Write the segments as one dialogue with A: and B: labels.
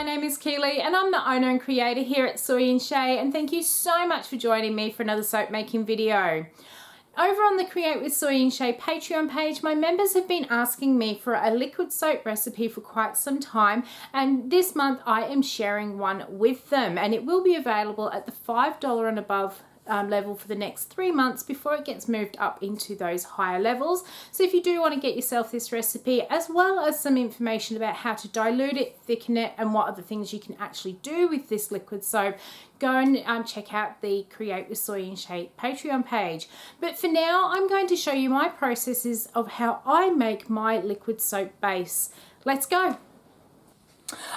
A: my name is Keely and I'm the owner and creator here at Soy and Shea, and thank you so much for joining me for another soap making video. Over on the Create with Soy and Shea Patreon page, my members have been asking me for a liquid soap recipe for quite some time, and this month I am sharing one with them, and it will be available at the $5 and above level for the next 3 months before it gets moved up into those higher levels. So if you do want to get yourself this recipe, as well as some information about how to dilute it, thicken it, and what other things you can actually do with this liquid soap, go and check out the Create with Soy and Shea Patreon page. But for now, I'm going to show you my processes of how I make my liquid soap base. Let's go.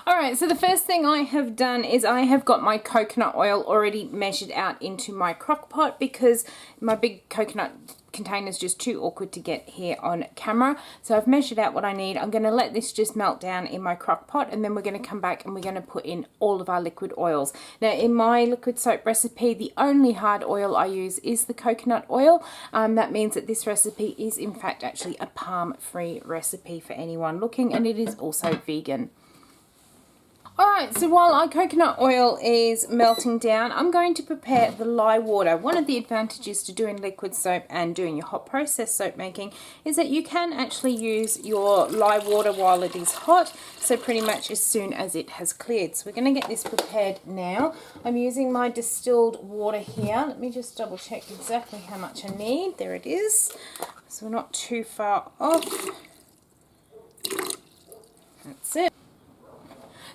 A: Alright, so the first thing I have done is I have got my coconut oil already measured out into my crock pot, because my big coconut container is just too awkward to get here on camera. So I've measured out what I need. I'm going to let this just melt down in my crock pot, and then we're going to come back and we're going to put in all of our liquid oils. Now in my liquid soap recipe, the only hard oil I use is the coconut oil. That means that this recipe is in fact actually a palm-free recipe for anyone looking, and it is also vegan. Alright, so while our coconut oil is melting down, I'm going to prepare the lye water. One of the advantages to doing liquid soap and doing your hot process soap making is that you can actually use your lye water while it is hot, so pretty much as soon as it has cleared. So we're going to get this prepared now. I'm using my distilled water here. Let me just double check exactly how much I need. There it is. So we're not too far off. That's it.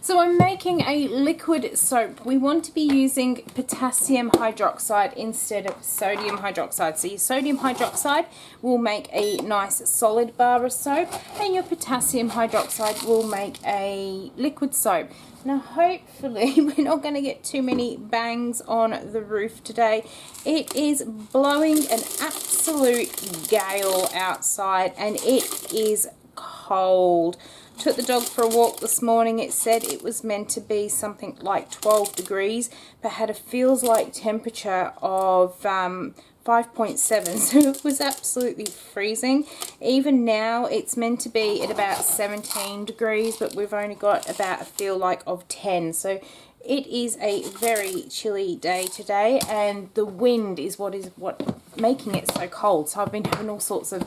A: So I'm making a liquid soap. We want to be using potassium hydroxide instead of sodium hydroxide. So your sodium hydroxide will make a nice solid bar of soap, and your potassium hydroxide will make a liquid soap. Now hopefully we're not going to get too many bangs on the roof today. It is blowing an absolute gale outside and it is cold. Took the dog for a walk this morning. It said it was meant to be something like 12 degrees, but had a feels like temperature of 5.7, so it was absolutely freezing. Even now it's meant to be at about 17 degrees, but we've only got about a feel like of 10, so it is a very chilly day today, and the wind is what making it so cold. So I've been having all sorts of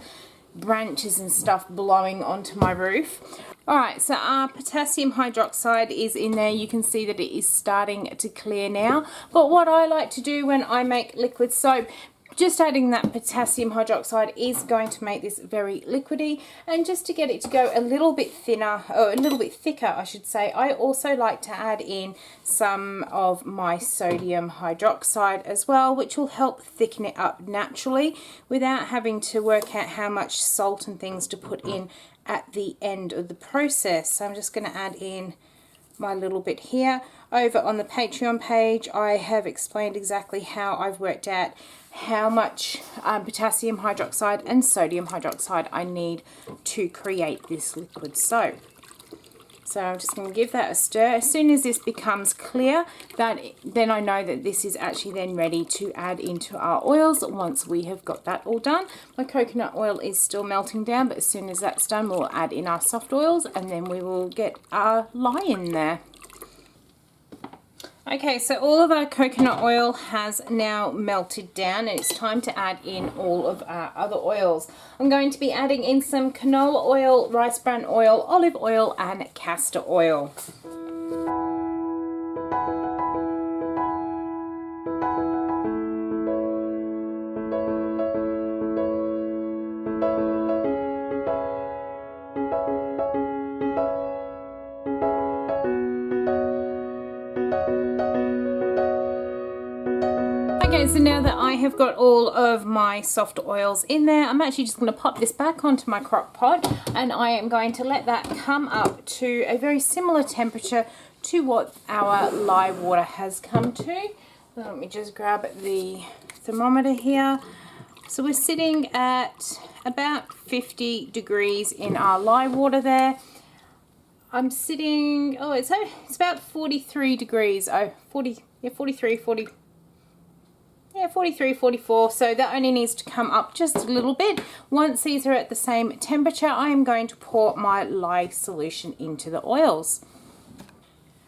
A: branches and stuff blowing onto my roof. Alright, so our potassium hydroxide is in there. You can see that it is starting to clear now. But what I like to do when I make liquid soap, just adding that potassium hydroxide is going to make this very liquidy, and just to get it to go a little bit thinner, or a little bit thicker I should say, I also like to add in some of my sodium hydroxide as well, which will help thicken it up naturally without having to work out how much salt and things to put in at the end of the process. So I'm just going to add in my little bit here. Over on the Patreon page I have explained exactly how I've worked out how much potassium hydroxide and sodium hydroxide I need to create this liquid soap. So I'm just going to give that a stir. As soon as this becomes clear, then I know that this is actually then ready to add into our oils once we have got that all done. My coconut oil is still melting down, but as soon as that's done we'll add in our soft oils, and then we will get our lye in there. Okay, so all of our coconut oil has now melted down, and it's time to add in all of our other oils. I'm going to be adding in some canola oil, rice bran oil, olive oil and castor oil. Okay, so now that I have got all of my soft oils in there, I'm actually just going to pop this back onto my crock pot, and I am going to let that come up to a very similar temperature to what our lye water has come to. Let me just grab the thermometer here. So we're sitting at about 50 degrees in our lye water there. I'm sitting, oh, it's about 43 degrees. Oh, 43, 44, so that only needs to come up just a little bit. Once these are at the same temperature, I am going to pour my lye solution into the oils.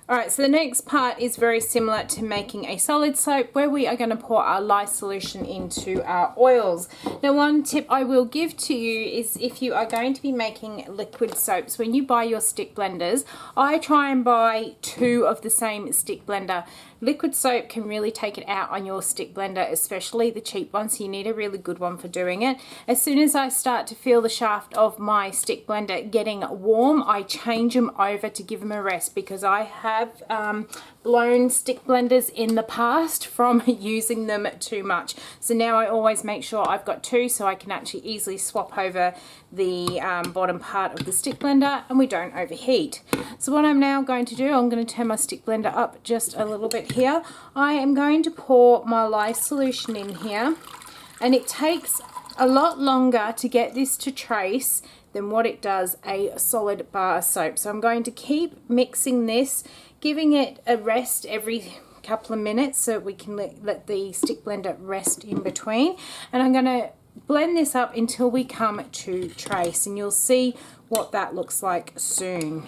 A: Alright, so the next part is very similar to making a solid soap, where we are going to pour our lye solution into our oils. Now, one tip I will give to you is if you are going to be making liquid soaps, when you buy your stick blenders, I try and buy 2 of the same stick blender. Liquid soap can really take it out on your stick blender, especially the cheap one, so you need a really good one for doing it. As soon as I start to feel the shaft of my stick blender getting warm, I change them over to give them a rest, because I have blown stick blenders in the past from using them too much. So now I always make sure I've got 2, so I can actually easily swap over the bottom part of the stick blender and we don't overheat. So what I'm now going to do, I'm going to turn my stick blender up just a little bit here. I am going to pour my lye solution in here, and it takes a lot longer to get this to trace than what it does a solid bar soap. So I'm going to keep mixing this, giving it a rest every couple of minutes so we can let the stick blender rest in between. And I'm going to blend this up until we come to trace, and you'll see what that looks like soon.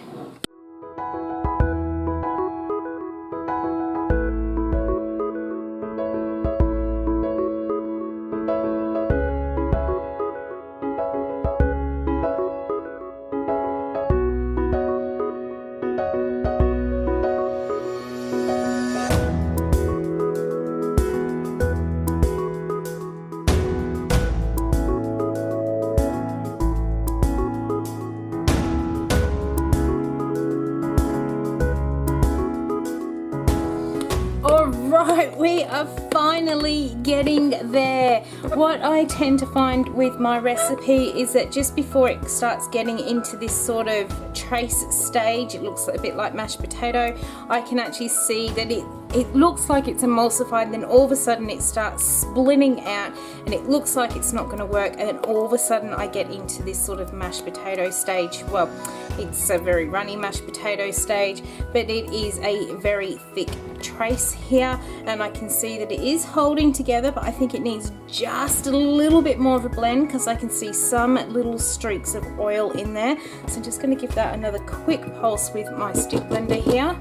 A: Alright, we are finally getting there. What I tend to find with my recipe is that just before it starts getting into this sort of trace stage, it looks a bit like mashed potato, I can actually see that it looks like it's emulsified, then all of a sudden it starts splitting out and it looks like it's not going to work, and then all of a sudden I get into this sort of mashed potato stage. Well, it's a very runny mashed potato stage, but it is a very thick trace here, and I can see that it is holding together, but I think it needs just a little bit more of a blend because I can see some little streaks of oil in there. So I'm just going to give that another quick pulse with my stick blender here.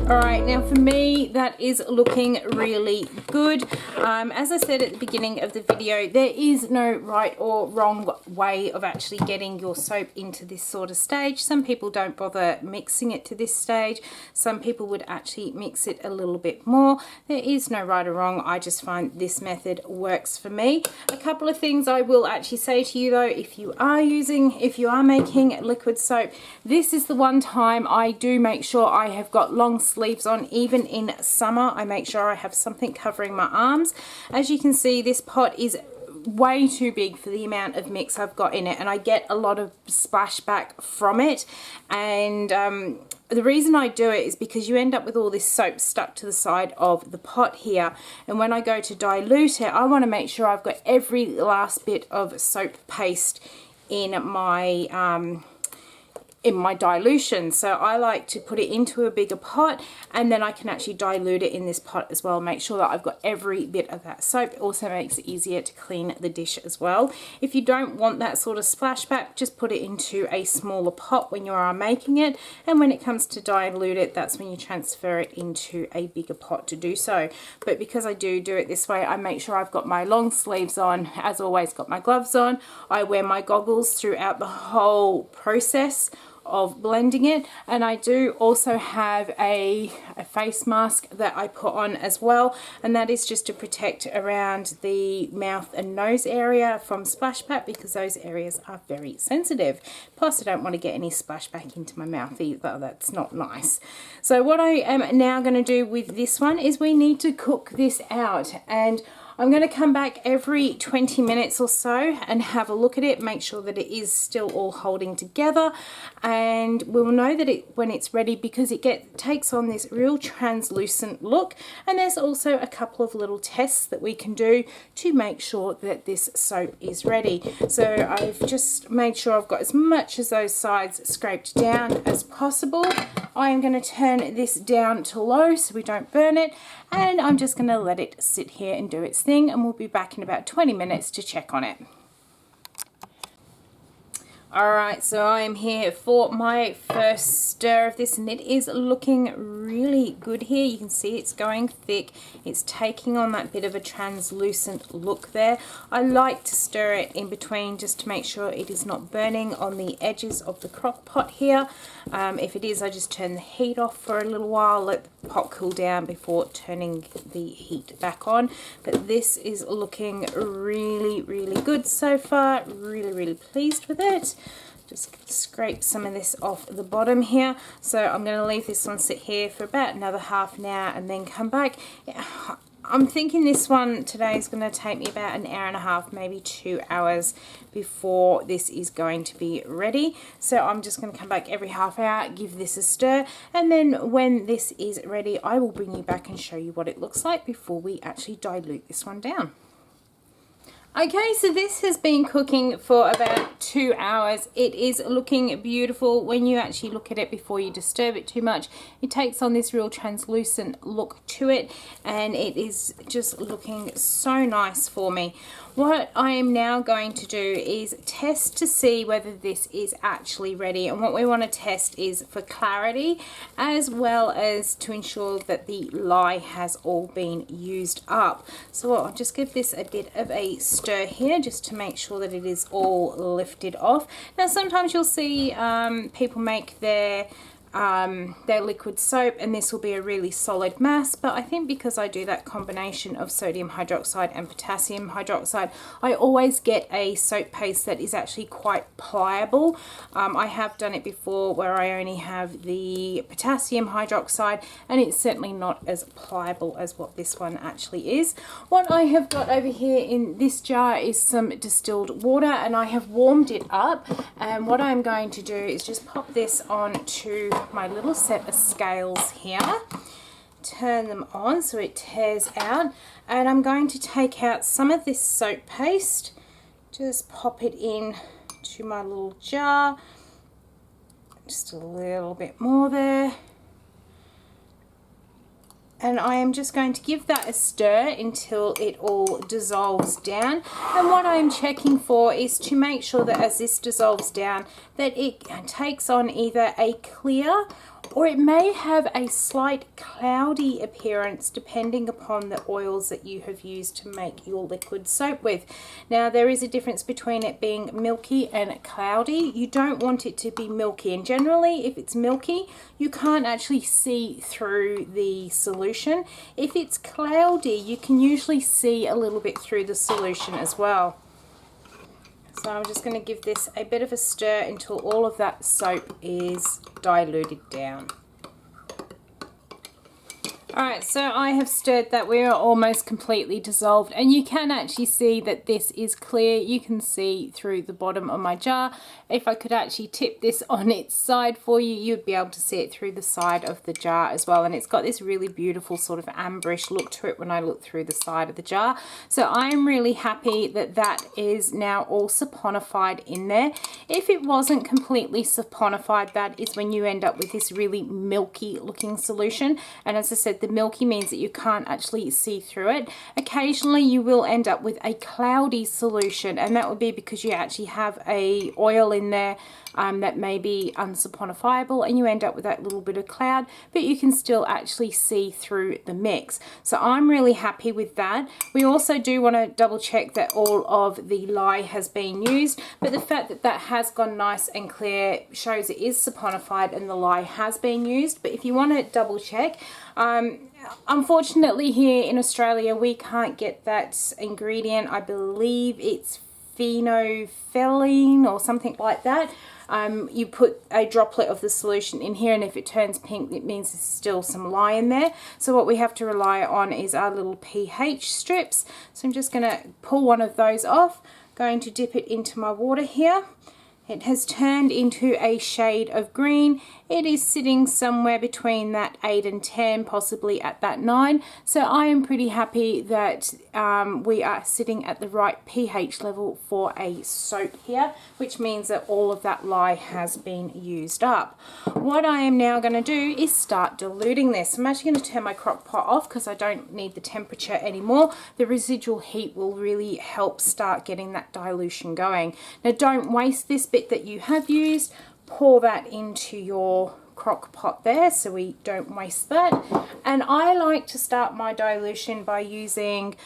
A: Alright, now for me that is looking really good. As I said at the beginning of the video, there is no right or wrong way of actually getting your soap into this sort of stage. Some people don't bother mixing it to this stage. Some people would actually mix it a little bit more. There is no right or wrong. I just find this method works for me. A couple of things I will actually say to you though, if you are making liquid soap, this is the one time I do make sure I have got long sleeves on. Even in summer, I make sure I have something covering my arms. As you can see, this pot is way too big for the amount of mix I've got in it, and I get a lot of splashback from it. And the reason I do it is because you end up with all this soap stuck to the side of the pot here, and when I go to dilute it, I want to make sure I've got every last bit of soap paste in my dilution. So I like to put it into a bigger pot, and then I can actually dilute it in this pot as well, make sure that I've got every bit of that soap. It also makes it easier to clean the dish as well. If you don't want that sort of splashback, just put it into a smaller pot when you are making it, and when it comes to dilute it, that's when you transfer it into a bigger pot to do so. But because I do it this way, I make sure I've got my long sleeves on, as always got my gloves on. I wear my goggles throughout the whole process of blending it, and I do also have a face mask that I put on as well, and that is just to protect around the mouth and nose area from splashback, because those areas are very sensitive. Plus I don't want to get any splashback into my mouth either. That's not nice. So what I am now going to do with this one is we need to cook this out, and I'm going to come back every 20 minutes or so and have a look at it, make sure that it is still all holding together, and we'll know that when it's ready, because it takes on this real translucent look. And there's also a couple of little tests that we can do to make sure that this soap is ready. So I've just made sure I've got as much as those sides scraped down as possible. I am going to turn this down to low so we don't burn it, and I'm just going to let it sit here and do its thing, and we'll be back in about 20 minutes to check on it. Alright, so I am here for my first stir of this, and it is looking really good here. You can see it's going thick. It's taking on that bit of a translucent look there. I like to stir it in between just to make sure it is not burning on the edges of the crock pot here. If it is, I just turn the heat off for a little while, let the pot cool down before turning the heat back on. But this is looking really, really good so far. Really pleased with it. Just scrape some of this off the bottom here. So I'm going to leave this one sit here for about another half an hour and then come back. I'm thinking this one today is going to take me about an hour and a half, maybe 2 hours before this is going to be ready. So I'm just going to come back every half hour, give this a stir, and then when this is ready, I will bring you back and show you what it looks like before we actually dilute this one down. Okay, so this has been cooking for about 2 hours. It is looking beautiful. When you actually look at it before you disturb it too much, it takes on this real translucent look to it, and it is just looking so nice for me. What I am now going to do is test to see whether this is actually ready, and what we want to test is for clarity as well as to ensure that the lye has all been used up. So I'll just give this a bit of a stir here just to make sure that it is all lifted off. Now sometimes you'll see people make their liquid soap, and this will be a really solid mass, but I think because I do that combination of sodium hydroxide and potassium hydroxide, I always get a soap paste that is actually quite pliable. I have done it before where I only have the potassium hydroxide, and it's certainly not as pliable as what this one actually is. What I have got over here in this jar is some distilled water, and I have warmed it up, and what I'm going to do is just pop this onto my little set of scales here, turn them on so it tears out, and I'm going to take out some of this soap paste, just pop it in to my little jar, just a little bit more there, and I am just going to give that a stir until it all dissolves down. And what I'm checking for is to make sure that as this dissolves down, that it takes on either a clear or it may have a slight cloudy appearance depending upon the oils that you have used to make your liquid soap with. Now there is a difference between it being milky and cloudy. You don't want it to be milky, and generally if it's milky you can't actually see through the solution. If it's cloudy you can usually see a little bit through the solution as well. So I'm just going to give this a bit of a stir until all of that soap is diluted down. Alright, so I have stirred that. We are almost completely dissolved, and you can actually see that this is clear. You can see through the bottom of my jar. If I could actually tip this on its side for you, you'd be able to see it through the side of the jar as well, and it's got this really beautiful sort of amberish look to it when I look through the side of the jar. So I'm really happy that that is now all saponified in there. If it wasn't completely saponified, that is when you end up with this really milky looking solution, and as I said, the milky means that you can't actually see through it. Occasionally you will end up with a cloudy solution, and that would be because you actually have a oil in there that may be unsaponifiable, and you end up with that little bit of cloud, but you can still actually see through the mix. So I'm really happy with that. We also do want to double check that all of the lye has been used, but the fact that that has gone nice and clear shows it is saponified and the lye has been used. But if you want to double check, unfortunately here in Australia we can't get that ingredient. I believe it's phenolphthalein or something like that. You put a droplet of the solution in here, and if it turns pink it means there's still some lye in there. So what we have to rely on is our little pH strips. So I'm just going to pull one of those off, going to dip it into my water here, It has turned into a shade of green. It is sitting somewhere between that 8 and 10, possibly at that 9. So I am pretty happy that we are sitting at the right pH level for a soap here, which means that all of that lye has been used up. What I am now going to do is start diluting this. I'm actually going to turn my crock pot off because I don't need the temperature anymore. The residual heat will really help start getting that dilution going. Now don't waste this bit that you have used. Pour that into your crock pot there so we don't waste that. And I like to start my dilution by using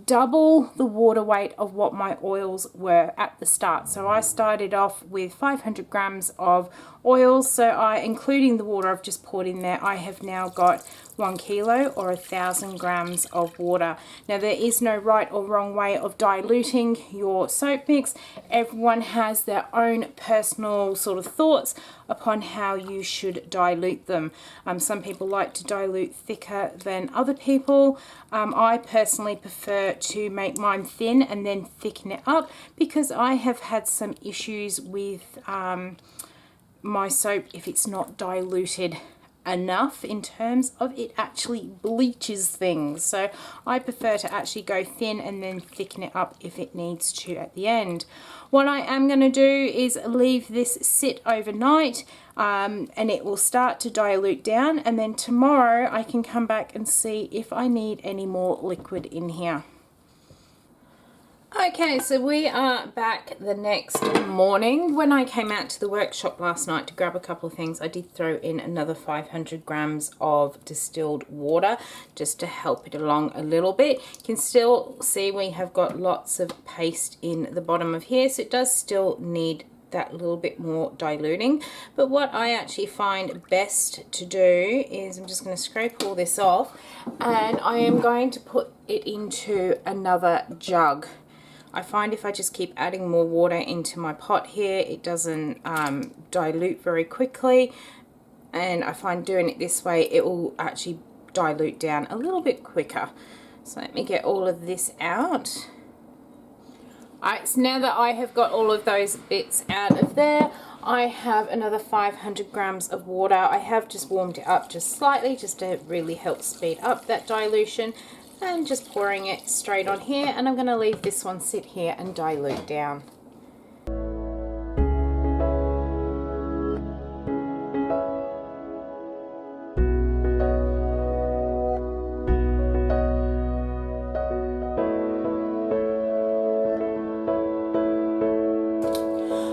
A: double the water weight of what my oils were at the start. So I started off with 500 grams of oils, so including the water I've just poured in there, I have now got 1 kilo or 1,000 grams of water. Now there is no right or wrong way of diluting your soap mix. Everyone has their own personal sort of thoughts upon how you should dilute them. Some people like to dilute thicker than other people. I personally prefer to make mine thin and then thicken it up because I have had some issues with my soap if it's not diluted enough in terms of it actually bleaches things. So I prefer to actually go thin and then thicken it up if it needs to at the end. What I am going to do is leave this sit overnight and it will start to dilute down, and then tomorrow I can come back and see if I need any more liquid in here. Okay, so we are back the next morning. When I came out to the workshop last night to grab a couple of things, I did throw in another 500 grams of distilled water just to help it along a little bit. You can still see we have got lots of paste in the bottom of here, so it does still need that little bit more diluting. But what I actually find best to do is I'm just going to scrape all this off, and I am going to put it into another jug. I find if I just keep adding more water into my pot here, it doesn't dilute very quickly, and I find doing it this way it will actually dilute down a little bit quicker. So let me get all of this out. Alright, so now that I have got all of those bits out of there, I have another 500 grams of water. I have just warmed it up just slightly just to really help speed up that dilution. And just pouring it straight on here, and I'm going to leave this one sit here and dilute down.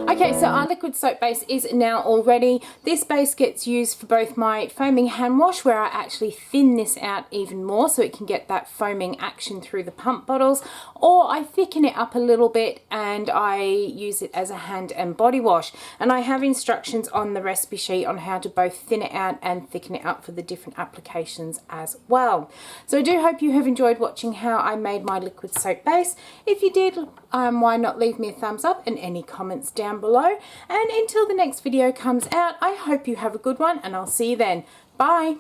A: Okay, so our liquid soap base is now all ready. This base gets used for both my foaming hand wash, where I actually thin this out even more so it can get that foaming action through the pump bottles, or I thicken it up a little bit and I use it as a hand and body wash. And I have instructions on the recipe sheet on how to both thin it out and thicken it up for the different applications as well. So I do hope you have enjoyed watching how I made my liquid soap base. If you did, why not leave me a thumbs up and any comments down below. And until the next video comes out, I hope you have a good one, and I'll see you then. Bye.